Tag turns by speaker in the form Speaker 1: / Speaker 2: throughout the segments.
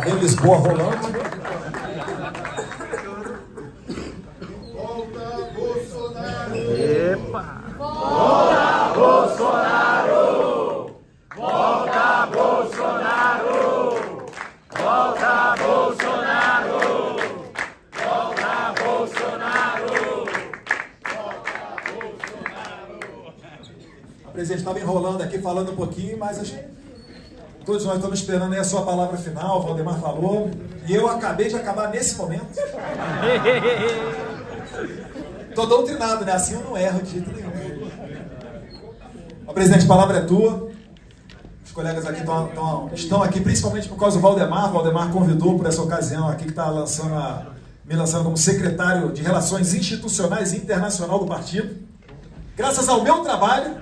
Speaker 1: Carreiro Lisboa rolando.
Speaker 2: Volta, Bolsonaro!
Speaker 3: Epa!
Speaker 4: Volta, Bolsonaro! Volta, Bolsonaro! Volta, Bolsonaro! Volta, Bolsonaro!
Speaker 1: A presidente estava enrolando aqui, falando um pouquinho, mas todos nós estamos esperando aí a sua palavra final. O Valdemar falou, e eu acabei de acabar nesse momento. Estou doutrinado, né? Assim eu não erro de jeito nenhum. Ó, presidente, a palavra é tua. Os colegas aqui estão aqui principalmente por causa do Valdemar. O Valdemar convidou por essa ocasião aqui, que está me lançando como secretário de Relações Institucionais e Internacional do partido. Graças ao meu trabalho,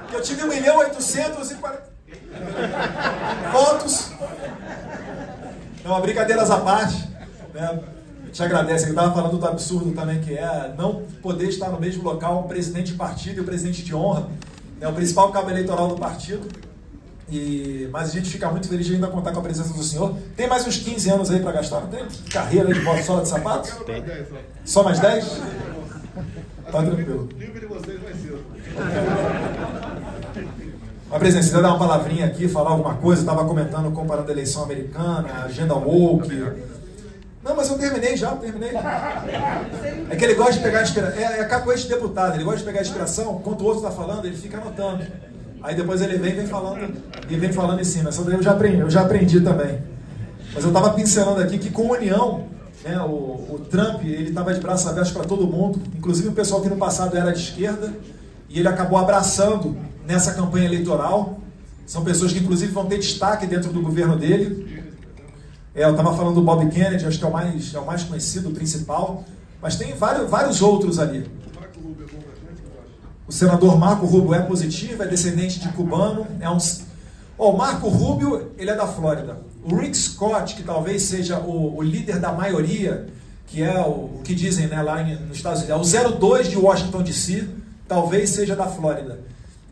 Speaker 1: que eu tive 1.840.000 votos. Então, brincadeiras à parte, né? Eu te agradeço. Eu estava falando do absurdo também que é não poder estar no mesmo local o presidente de partido e o presidente de honra, né? O principal cabo eleitoral do partido. Mas a gente fica muito feliz de ainda contar com a presença do senhor. Tem mais uns 15 anos aí para gastar, não tem? Carreira aí de bota sola de sapatos?
Speaker 3: Tem.
Speaker 1: Só mais 10? Tá tranquilo.
Speaker 2: Livre de vocês vai ser.
Speaker 1: A presidente, se quiser dar uma palavrinha aqui, falar alguma coisa, estava comentando, comparando a eleição americana, a agenda woke. Não, mas eu terminei. É que ele gosta de pegar inspiração. É capoeira de deputado, ele gosta de pegar inspiração, enquanto o outro está falando, ele fica anotando. Aí depois ele vem falando em cima. Essa daí eu já aprendi também. Mas eu estava pincelando aqui que com a união, né, o Trump, ele estava de braços abertos para todo mundo, inclusive o pessoal que no passado era de esquerda, e ele acabou abraçando nessa campanha eleitoral. São pessoas que inclusive vão ter destaque dentro do governo dele. Eu estava falando do Bob Kennedy, acho que é o mais conhecido, o principal, mas tem vários outros ali. O senador Marco Rubio é positivo, é descendente de cubano. O Marco Rubio, ele é da Flórida. O Rick Scott, que talvez seja o líder da maioria, que é o que dizem, né, lá nos Estados Unidos, é o 02 de Washington DC, talvez seja da Flórida.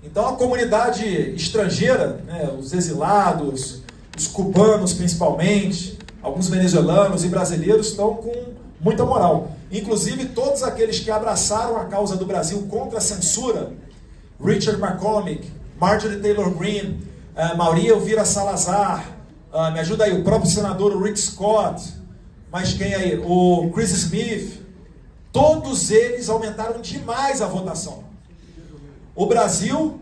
Speaker 1: Então a comunidade estrangeira, né, os exilados, os cubanos principalmente, alguns venezuelanos e brasileiros estão com muita moral. Inclusive todos aqueles que abraçaram a causa do Brasil contra a censura, Richard McCormick, Marjorie Taylor Greene, Maria Elvira Salazar, me ajuda aí, o próprio senador Rick Scott, mas quem aí? O Chris Smith, todos eles aumentaram demais a votação. O Brasil,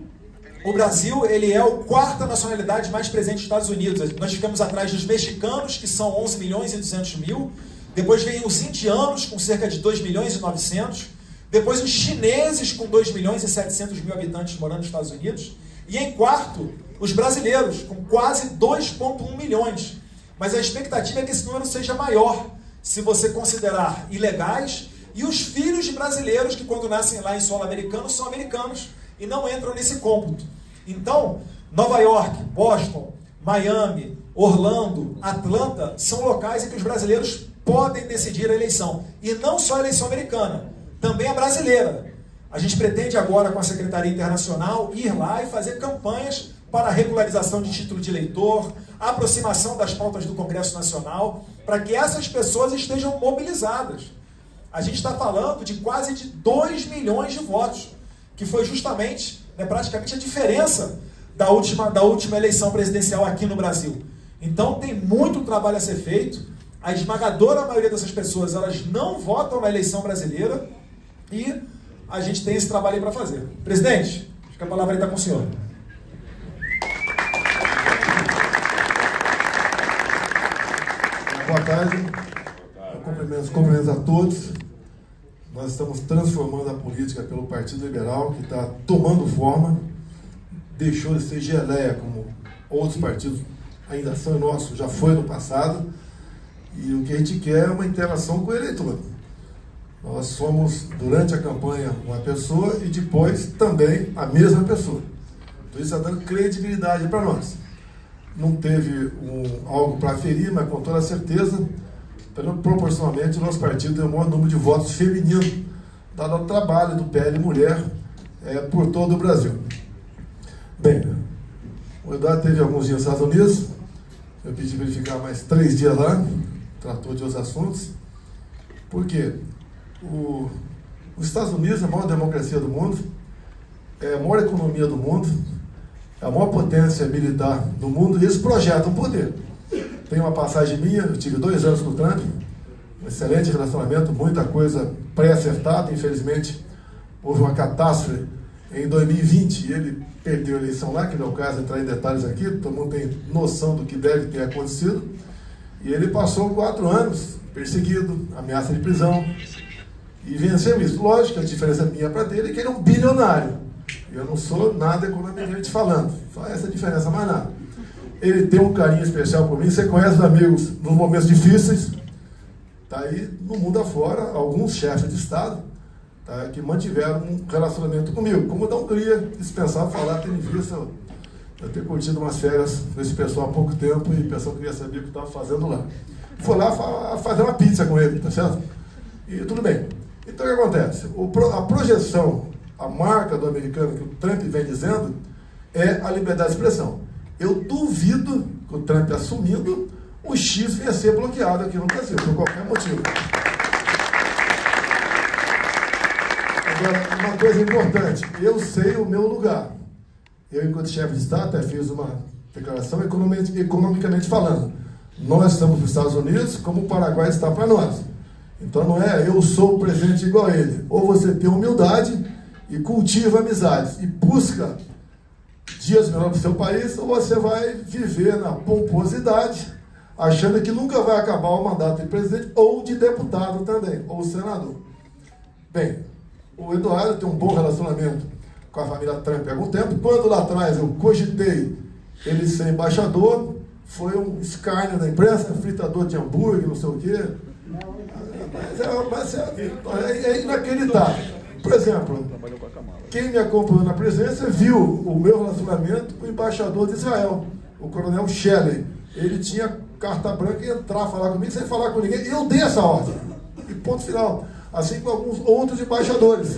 Speaker 1: ele é a quarta nacionalidade mais presente nos Estados Unidos. Nós ficamos atrás dos mexicanos, que são 11.200.000. Depois vem os indianos, com cerca de 2.900.000. Depois os chineses, com 2.700.000 habitantes morando nos Estados Unidos. E em quarto, os brasileiros, com quase 2,1 milhões. Mas a expectativa é que esse número seja maior, se você considerar ilegais, e os filhos de brasileiros que, quando nascem lá em solo americano, são americanos e não entram nesse cômputo. Então, Nova York, Boston, Miami, Orlando, Atlanta, são locais em que os brasileiros podem decidir a eleição. E não só a eleição americana, também a brasileira. A gente pretende agora, com a Secretaria Internacional, ir lá e fazer campanhas para a regularização de título de eleitor, a aproximação das pautas do Congresso Nacional, para que essas pessoas estejam mobilizadas. A gente está falando de quase de 2 milhões de votos, que foi justamente, né, praticamente a diferença da última eleição presidencial aqui no Brasil. Então tem muito trabalho a ser feito. A esmagadora maioria dessas pessoas, elas não votam na eleição brasileira e a gente tem esse trabalho aí para fazer. Presidente, acho que a palavra aí está com o senhor.
Speaker 2: Boa tarde. Cumprimentos a todos. Nós estamos transformando a política pelo Partido Liberal, que está tomando forma, deixou de ser geleia, como outros partidos ainda são, nosso já foi no passado, e o que a gente quer é uma interação com o eleitor. Nós somos, durante a campanha, uma pessoa e depois também a mesma pessoa. Então isso está dando credibilidade para nós. Não teve algo para ferir, mas com toda certeza, proporcionalmente, o nosso partido tem o maior número de votos femininos, dado ao trabalho do PL Mulher por todo o Brasil. Bem, O Eduardo teve alguns dias nos Estados Unidos, eu pedi para ele ficar mais 3 dias lá, tratou de outros assuntos. Por quê? Os Estados Unidos é a maior democracia do mundo, é a maior economia do mundo, é a maior potência militar do mundo, e eles projetam poder. Tem uma passagem minha, eu tive 2 anos com o Trump, um excelente relacionamento, muita coisa pré-acertada. Infelizmente, houve uma catástrofe em 2020 e ele perdeu a eleição lá, que não é o caso de entrar em detalhes aqui, todo mundo tem noção do que deve ter acontecido. E ele passou 4 anos perseguido, ameaça de prisão, e venceu isso. Lógico, a diferença minha para dele é que ele é um bilionário. Eu não sou nada economicamente falando, só essa diferença, mais nada. Ele tem um carinho especial por mim. Você conhece os amigos nos momentos difíceis, tá aí no mundo afora, alguns chefes de Estado, tá, que mantiveram um relacionamento comigo. Como da Hungria, dispensar falar, tendo visto eu ter curtido umas férias com esse pessoal há pouco tempo, e o pessoal queria saber o que estava fazendo lá. Fui lá fazer uma pizza com ele, tá certo? E tudo bem. Então o que acontece? A projeção, a marca do americano que o Trump vem dizendo é a liberdade de expressão. Eu duvido que o Trump, assumindo, o X venha ser bloqueado aqui no Brasil, por qualquer motivo. Agora, uma coisa importante, eu sei o meu lugar. Eu, enquanto chefe de Estado, até fiz uma declaração economicamente falando. Nós estamos nos Estados Unidos como o Paraguai está para nós. Então não é eu sou o presidente igual a ele. Ou você tem humildade e cultiva amizades e busca dias melhores para o seu país, ou você vai viver na pomposidade, achando que nunca vai acabar o mandato de presidente ou de deputado também, ou senador. Bem, o Eduardo tem um bom relacionamento com a família Trump há algum tempo. Quando lá atrás eu cogitei ele ser embaixador, foi um escárnio da imprensa, fritador de hambúrguer, não sei o quê. Mas é inacreditável. Por exemplo, quem me acompanhou na presidência viu o meu relacionamento com o embaixador de Israel, o coronel Shelley. Ele tinha carta branca e entrar falar comigo sem falar com ninguém. Eu dei essa ordem. E ponto final. Assim como alguns outros embaixadores.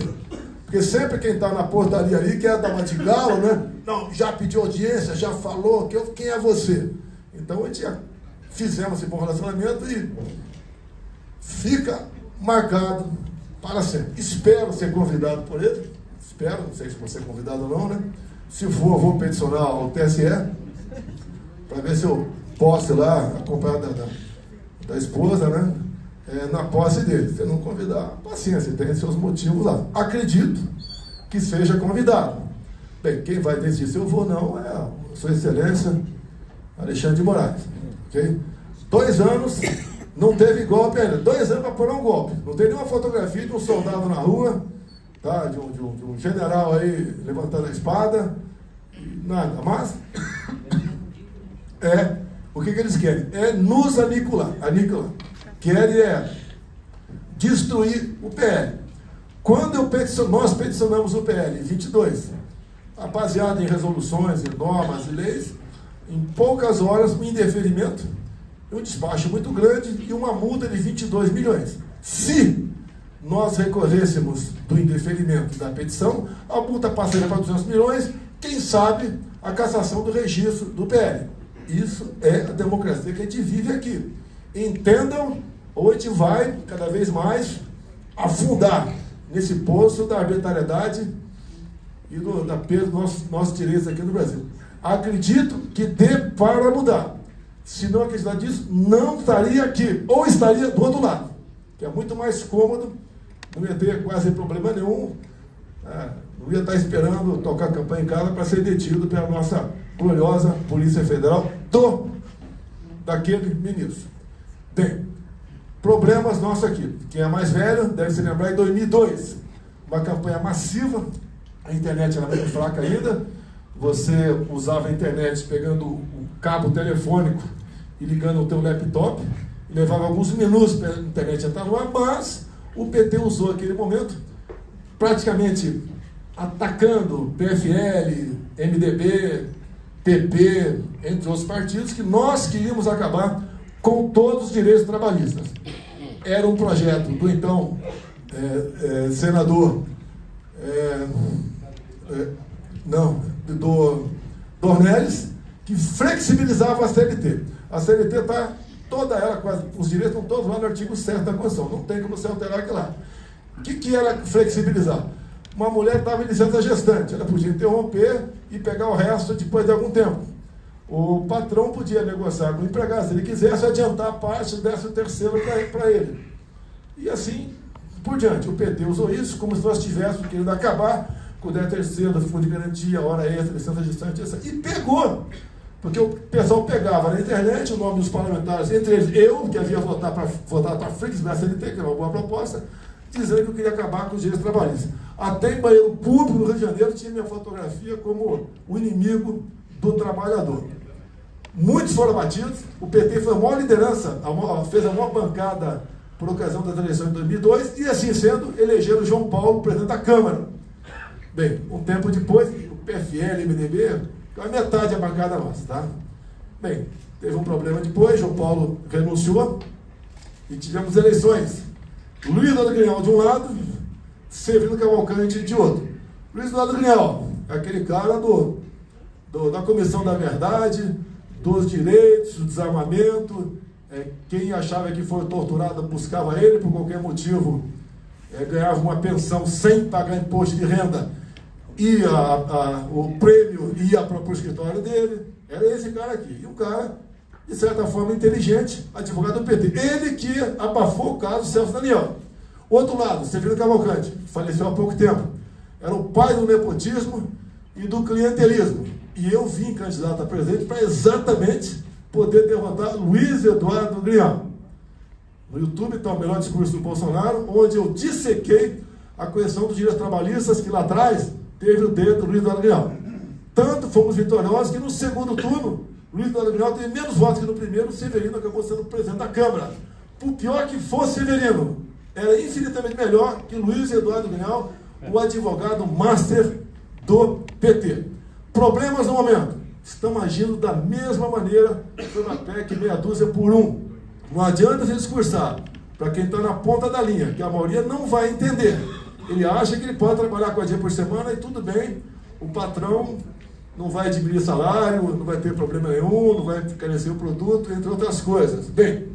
Speaker 2: Porque sempre quem está na portaria ali quer dar uma de galo, né? Não, já pediu audiência, já falou, quem é você? Então a gente fizemos esse bom relacionamento e fica marcado para sempre. Espero ser convidado por ele. Espero, não sei se vou ser convidado ou não, né? Se for, vou peticionar ao TSE para ver se eu posso ir lá acompanhar da esposa, né? Na posse dele. Se não convidar, paciência, tem seus motivos lá. Acredito que seja convidado. Bem, quem vai decidir se eu vou ou não é a Sua Excelência Alexandre de Moraes. Okay? 2 anos, não teve golpe ainda. 2 anos para pôr um golpe. Não tem nenhuma fotografia de um soldado na rua, tá? de um general aí levantando a espada, nada. Mas o que eles querem? É nos aniquilar. Querem destruir o PL. Quando nós peticionamos o PL 22, baseado em resoluções, em normas e leis, em poucas horas, um indeferimento, um despacho muito grande e uma multa de 22 milhões. Se nós recorrêssemos do indeferimento da petição, a multa passaria para 200 milhões, quem sabe a cassação do registro do PL. Isso é a democracia que a gente vive aqui. Entendam, ou a gente vai cada vez mais afundar nesse poço da arbitrariedade e da perda dos nossos direitos aqui no Brasil. Acredito que dê para mudar. Se não acreditar disso, não estaria aqui, ou estaria do outro lado, que é muito mais cômodo, não ia ter quase problema nenhum, não ia estar esperando tocar campanha em casa para ser detido pela nossa gloriosa Polícia Federal daquele ministro. Bem, problemas nossos aqui. Quem é mais velho deve se lembrar em 2002, uma campanha massiva, a internet era muito fraca ainda, você usava a internet pegando o cabo telefônico e ligando o teu laptop, levava alguns minutos para a internet entrar no ar, mas o PT usou aquele momento praticamente atacando PFL, MDB, PP, entre outros partidos, que nós queríamos acabar com todos os direitos trabalhistas. Era um projeto do então senador do Dornelles, que flexibilizava a CLT. A CLT está toda ela, os direitos estão todos lá no artigo 7 da Constituição, não tem como você alterar aquilo lá. O que era flexibilizar? Uma mulher estava em licença gestante, ela podia interromper e pegar o resto depois de algum tempo. O patrão podia negociar com o empregado, se ele quisesse, adiantar a parte, 13º para ele. E assim por diante. O PT usou isso como se nós tivéssemos querido acabar com o 13º, fundo de garantia, hora extra, licença gestante, e pegou. Porque o pessoal pegava na internet o nome dos parlamentares, entre eles eu, que havia votado para Flix na CLT, que era uma boa proposta, dizendo que eu queria acabar com os direitos trabalhistas. Até em banheiro público no Rio de Janeiro tinha minha fotografia como o inimigo do trabalhador. Muitos foram abatidos, o PT foi a maior liderança, fez a maior bancada por ocasião das eleições de 2002, e assim sendo, elegeram João Paulo presidente da Câmara. Bem, um tempo depois, o PFL e o MDB, a metade da bancada nossa, tá? Bem, teve um problema depois, João Paulo renunciou, e tivemos eleições. Luiz Eduardo Grignal de um lado, Severino Cavalcante de outro. Luiz Eduardo Grignal, aquele cara da Comissão da Verdade, dos direitos, do desarmamento, quem achava que foi torturado buscava ele por qualquer motivo, ganhava uma pensão sem pagar imposto de renda, e o prêmio ia para o escritório dele. Era esse cara aqui. E um cara, de certa forma, inteligente, advogado do PT. Ele que abafou o caso Celso Daniel. Outro lado, Severino Cavalcante, faleceu há pouco tempo. Era o pai do nepotismo e do clientelismo. E eu vim candidato a presidente para exatamente poder derrotar Luiz Eduardo Grignal. No YouTube está o melhor discurso do Bolsonaro, onde eu dissequei a questão dos direitos trabalhistas, que lá atrás teve o dedo do Luiz Eduardo Grignal. Tanto fomos vitoriosos que no segundo turno, Luiz Eduardo Grignal teve menos votos que no primeiro, Severino acabou sendo presidente da Câmara. Por pior que fosse Severino, era infinitamente melhor que Luiz Eduardo Grignal, o advogado master do PT. Problemas no momento. Estão agindo da mesma maneira que foi na PEC meia dúzia por um. Não adianta você discursar para quem está na ponta da linha, que a maioria não vai entender. Ele acha que ele pode trabalhar 4 dias por semana e tudo bem, o patrão não vai diminuir salário, não vai ter problema nenhum, não vai encarecer o produto, entre outras coisas. Bem,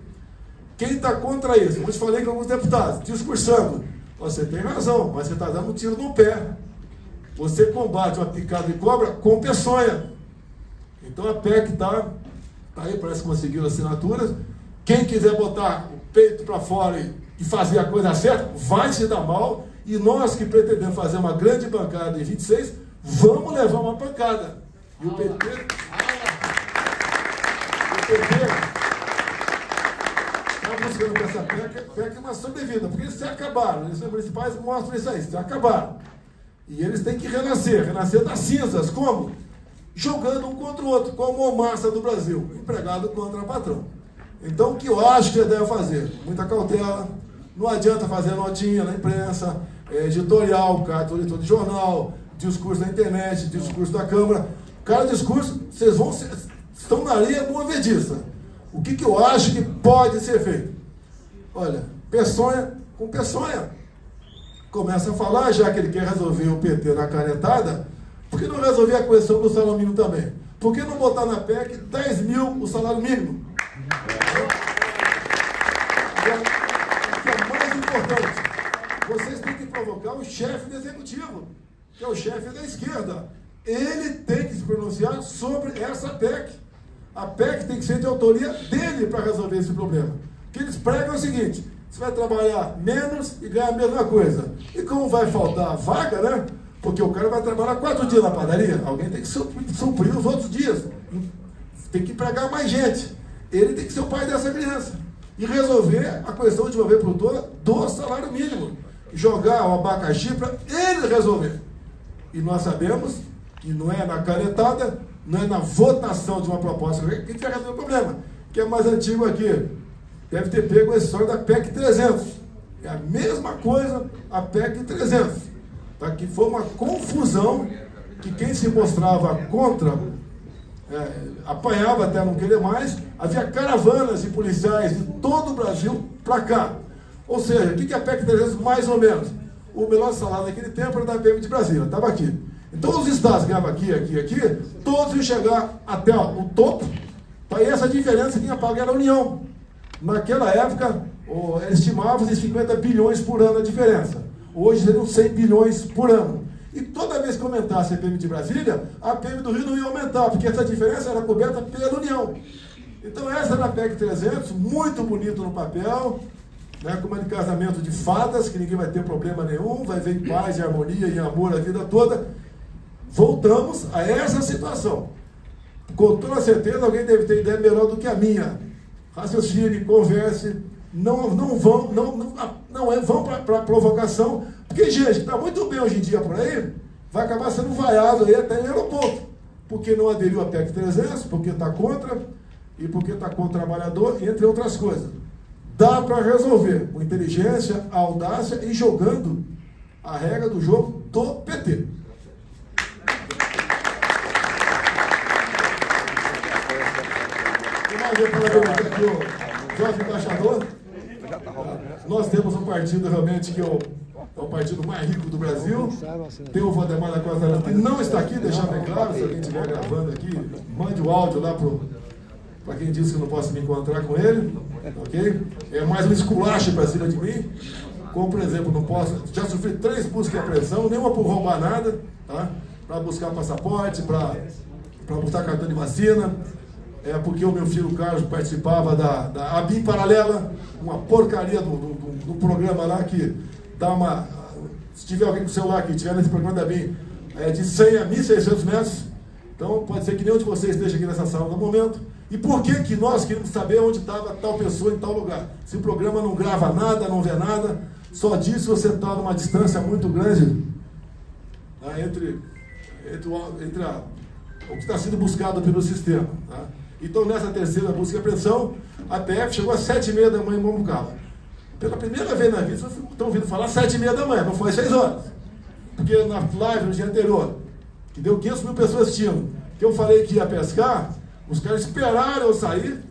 Speaker 2: quem está contra isso? Eu te falei com alguns deputados, discursando. Você tem razão, mas você está dando um tiro no pé. Você combate uma picada de cobra com peçonha. Então a PEC está aí, parece que conseguiu assinaturas. Quem quiser botar o peito para fora e fazer a coisa certa, vai se dar mal. E nós que pretendemos fazer uma grande bancada em 26, vamos levar uma pancada. E o PT está buscando que essa PEC uma sobrevida, porque eles se acabaram. Eles municipais mostram isso aí, se acabaram. E eles têm que renascer das cinzas. Como? Jogando um contra o outro, como a massa do Brasil, empregado contra patrão. Então, o que eu acho que ele deve fazer? Muita cautela, não adianta fazer notinha na imprensa, editorial, carta leitor de jornal, discurso na internet, discurso da Câmara. Cada discurso, vocês estão na linha movediça. O que eu acho que pode ser feito? Olha, peçonha com peçonha. Começa a falar, já que ele quer resolver o PT na canetada, por que não resolver a questão do salário mínimo também? Por que não botar na PEC 10 mil o salário mínimo? O que é mais importante, vocês têm que provocar o chefe do executivo, que é o chefe da esquerda. Ele tem que se pronunciar sobre essa PEC. A PEC tem que ser de autoria dele para resolver esse problema. O que eles pregam é o seguinte: você vai trabalhar menos e ganhar a mesma coisa. E como vai faltar vaga, né? Porque o cara vai trabalhar 4 dias na padaria, alguém tem que suprir os outros dias. Tem que empregar mais gente. Ele tem que ser o pai dessa criança. E resolver a questão de uma vez por todas do salário mínimo. Jogar o abacaxi para ele resolver. E nós sabemos que não é na canetada, não é na votação de uma proposta que a gente vai resolver o problema. Que é mais antigo aqui. Deve ter pego a história da PEC 300. É a mesma coisa a PEC 300. Tá? Que foi uma confusão que quem se mostrava contra apanhava até não querer mais. Havia caravanas de policiais de todo o Brasil para cá. Ou seja, o que é a PEC 300 mais ou menos? O melhor salário naquele tempo era da PM de Brasília, estava aqui. Então os estados que ganhavam aqui, todos iam chegar até o topo, para essa diferença quem ia pagar era a União. Naquela época, estimava-se 50 bilhões por ano a diferença. Hoje seriam 100 bilhões por ano. E toda vez que aumentasse a PM de Brasília, a PM do Rio não ia aumentar, porque essa diferença era coberta pela União. Então essa era a PEC 300, muito bonito no papel, né, como é de casamento de fadas, que ninguém vai ter problema nenhum, vai ver em paz e harmonia e amor a vida toda. Voltamos a essa situação. Com toda certeza alguém deve ter ideia melhor do que a minha. Raciocine, converse, não vão para a provocação, porque gente, está muito bem hoje em dia por aí, vai acabar sendo vaiado aí até em aeroporto, porque não aderiu à PEC 300, porque está contra, e porque está contra o trabalhador, entre outras coisas. Dá para resolver com inteligência, audácia e jogando a regra do jogo do PT. Aqui o jovem embaixador. Nós temos um partido realmente que é o partido mais rico do Brasil. Tem o Valdemar da Costa Neto, que não está aqui, deixar bem claro, se alguém estiver gravando aqui, mande o áudio lá para quem disse que eu não posso me encontrar com ele, ok? É mais um esculacho para cima de mim. Como, por exemplo, não posso, já sofri 3 buscas de apreensão, nenhuma por roubar nada, tá? Para buscar passaporte, para buscar cartão de vacina. Porque o meu filho Carlos participava da ABIN Paralela, uma porcaria do programa lá que dá uma... Se tiver alguém com o celular que tiver nesse programa da ABIN, é de 100 a 1.600 metros. Então pode ser que nenhum de vocês esteja aqui nessa sala no momento. E por que nós queremos saber onde estava tal pessoa em tal lugar? Se o programa não grava nada, não vê nada, só diz se você está numa distância muito grande, né, entre o que está sendo buscado pelo sistema. Tá? Então, nessa terceira busca e apreensão, a PF chegou às 7h30 da manhã em Mambucaba. Pela primeira vez na vida, vocês estão ouvindo falar 7h30 da manhã, não foi 6 horas. Porque na live no dia anterior, que deu 500 mil pessoas assistindo, que eu falei que ia pescar, os caras esperaram eu sair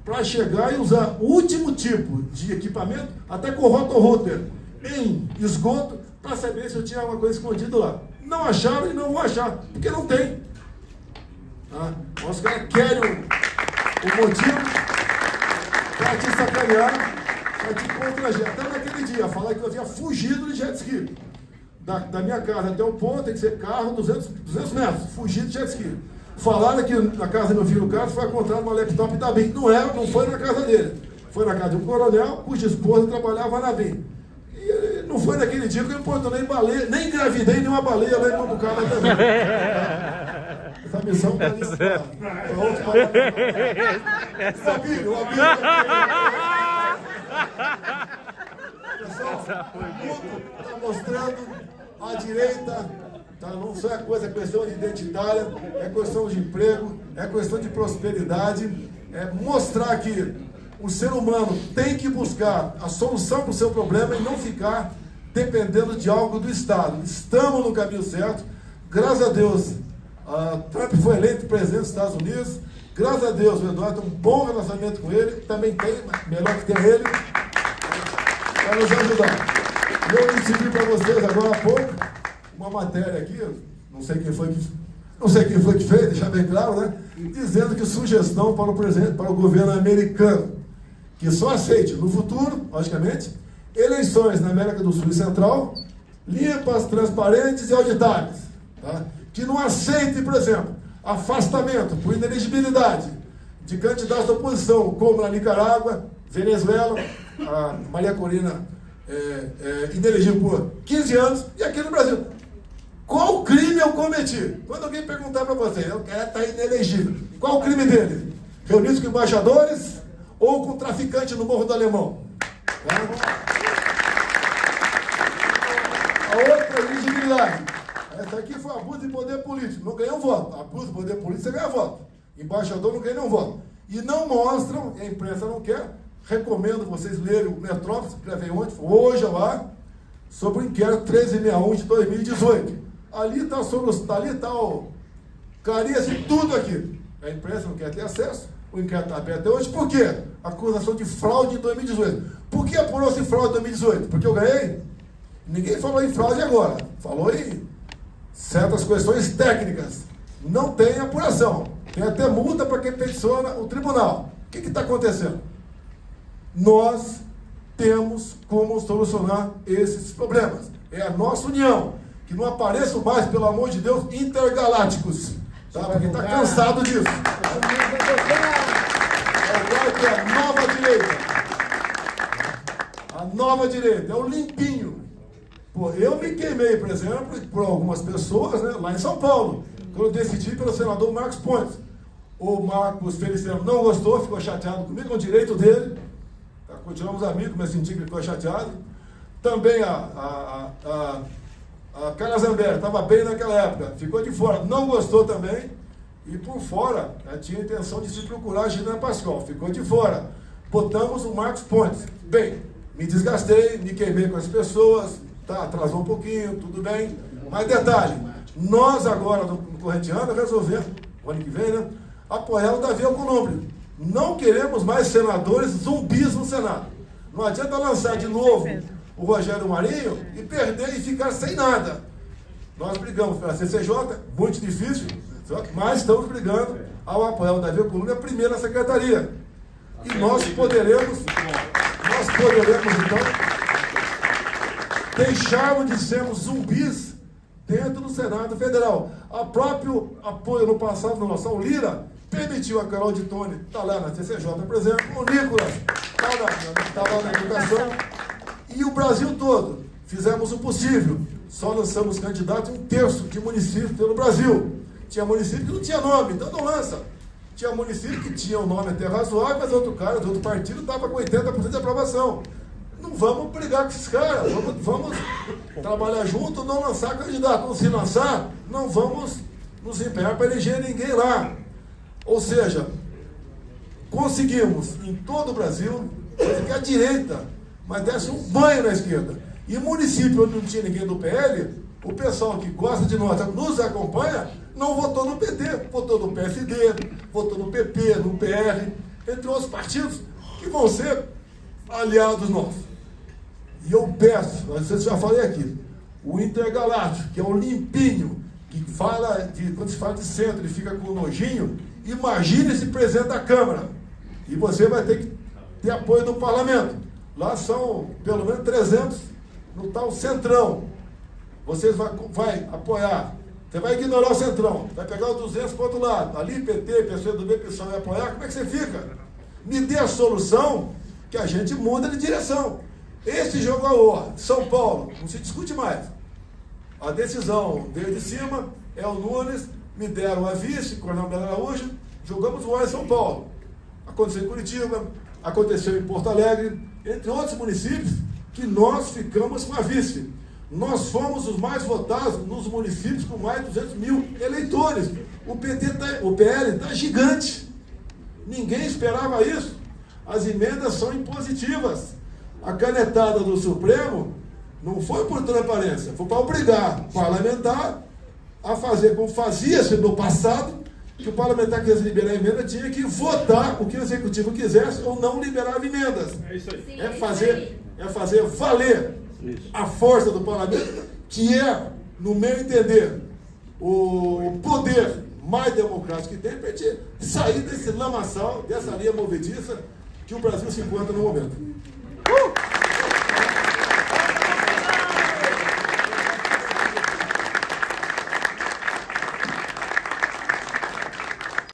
Speaker 2: para chegar e usar o último tipo de equipamento, até com roto-router, em esgoto, para saber se eu tinha alguma coisa escondida lá. Não acharam e não vão achar, porque não tem. Os caras querem o motivo para te sacanear, para te constranger. Até naquele dia, falar que eu havia fugido de jet ski. Da minha casa até o ponto, tem que ser carro 200 metros, fugido de jet ski. Falaram que na casa do meu filho Carlos foi encontrado uma laptop da BIM. Não foi na casa dele. Foi na casa de um coronel cuja esposa trabalhava na BIM. E não foi naquele dia que eu importunei baleia, nem engravidei nenhuma baleia lá em Mambucaba também. Essa missão para outro o Abílio. Pessoal, o mundo está mostrando a direita, tá? Não só é coisa, é questão de identitária, é questão de emprego, é questão de prosperidade, é mostrar que o ser humano tem que buscar a solução para o seu problema e não ficar dependendo de algo do Estado. Estamos no caminho certo. Graças a Deus, Trump foi eleito presidente dos Estados Unidos. Graças a Deus, o Eduardo tem um bom relacionamento com ele. Também tem, melhor que tem ele, para nos ajudar. Eu recebi para vocês agora há pouco uma matéria aqui, não sei quem foi que fez, deixar bem claro, né? Dizendo que sugestão para o presidente, para o governo americano, que só aceite no futuro, logicamente, eleições na América do Sul e Central, limpas, transparentes e auditáveis. Tá? Que não aceite, por exemplo, afastamento por inelegibilidade de candidatos da oposição, como na Nicarágua, Venezuela, a Maria Corina inelegível por 15 anos, e aqui no Brasil. Qual crime eu cometi? Quando alguém perguntar para você, o cara está inelegível, qual o crime dele? Reunido com embaixadores ou com traficante no Morro do Alemão? A outra elegibilidade. Essa aqui foi abuso de poder político. Não ganhou voto. Abuso de poder político, você ganha voto. Embaixador não ganha nenhum voto. E não mostram, e a imprensa não quer, recomendo vocês lerem o Metrópolis, que gravei ontem, hoje lá, sobre o inquérito 1361 de 2018. Ali está o clareia-se tudo aqui. A imprensa não quer ter acesso, o inquérito está aberto até hoje. Por quê? Acusação de fraude em 2018. Por que apurou-se fraude em 2018? Porque eu ganhei? Ninguém falou em fraude agora. Falou em certas questões técnicas. Não tem apuração. Tem até multa para quem peticiona o tribunal. O que está acontecendo? Nós temos como solucionar esses problemas. É a nossa união. Que não apareçam mais, pelo amor de Deus, intergalácticos. Tá? Porque está cansado disso. Agora que é a nova direita. A nova direita. É o limpinho. Pô, eu me queimei, por exemplo, por algumas pessoas, né, lá em São Paulo, quando eu decidi pelo senador Marcos Pontes. O Marcos Feliciano não gostou, ficou chateado comigo, é o direito dele. Tá, continuamos amigos, mas senti que ele ficou chateado. Também a Carla Zambelli estava bem naquela época, ficou de fora, não gostou também. E por fora, tinha a intenção de se procurar a Gina Pascoal, ficou de fora. Botamos o Marcos Pontes. Bem, me desgastei, me queimei com as pessoas, tá, atrasou um pouquinho, tudo bem. Mas detalhe, nós agora, no Corretiano, resolvemos, o ano que vem, né, apoiar o Davi Alcolumbre. Não queremos mais senadores zumbis no Senado. Não adianta lançar de novo o Rogério Marinho e perder e ficar sem nada. Nós brigamos pela CCJ, muito difícil, mas estamos brigando ao apoiar o Davi Alcolumbre a primeira secretaria. E nós poderemos então, deixarmos de sermos zumbis dentro do Senado Federal. O próprio apoio no passado do nosso Lira permitiu a Carol de Tone estar lá na CCJ, por exemplo, o Nicolas está lá na educação, e o Brasil todo. Fizemos o possível, só lançamos candidatos em 1/3 de municípios pelo Brasil. Tinha município que não tinha nome, então não lança. Tinha município que tinha um nome até razoável, mas outro cara de outro partido estava com 80% de aprovação. Não vamos brigar com esses caras, vamos trabalhar junto, não lançar candidato. Não se lançar, não vamos nos empenhar para eleger ninguém lá. Ou seja, conseguimos em todo o Brasil que a direita, mas desse um banho na esquerda. E município onde não tinha ninguém do PL, o pessoal que gosta de nós, nos acompanha, não votou no PT, votou no PSD, votou no PP, no PR, entre outros partidos que vão ser aliados nossos. E eu peço, não sei se já falei aqui, o Intergaláctico, que é o limpinho, que fala, quando se fala de centro, ele fica com nojinho. Imagine esse presidente da Câmara. E você vai ter que ter apoio do parlamento. Lá são pelo menos 300 no tal centrão. Vocês vai apoiar. Você vai ignorar o centrão. Vai pegar os 200 para o outro lado. Ali, PT, PCdoB, PSOL vai apoiar. Como é que você fica? Me dê a solução que a gente muda de direção. Esse jogo ó, São Paulo, não se discute mais. A decisão veio de cima, é o Nunes, me deram a vice, Coronel Belo Araújo, jogamos o ar em São Paulo. Aconteceu em Curitiba, aconteceu em Porto Alegre, entre outros municípios, que nós ficamos com a vice. Nós fomos os mais votados nos municípios com mais de 200 mil eleitores. O PL está gigante. Ninguém esperava isso. As emendas são impositivas. A canetada do Supremo não foi por transparência, foi para obrigar o parlamentar a fazer como fazia-se no passado, que o parlamentar que quisesse liberar a emenda tinha que votar o que o executivo quisesse ou não liberava emendas.
Speaker 4: É isso aí.
Speaker 3: Sim,
Speaker 2: É fazer valer a força do parlamento, que é, no meu entender, o poder mais democrático que tem para a gente sair desse lamaçal, dessa linha movediça que o Brasil se encontra no momento.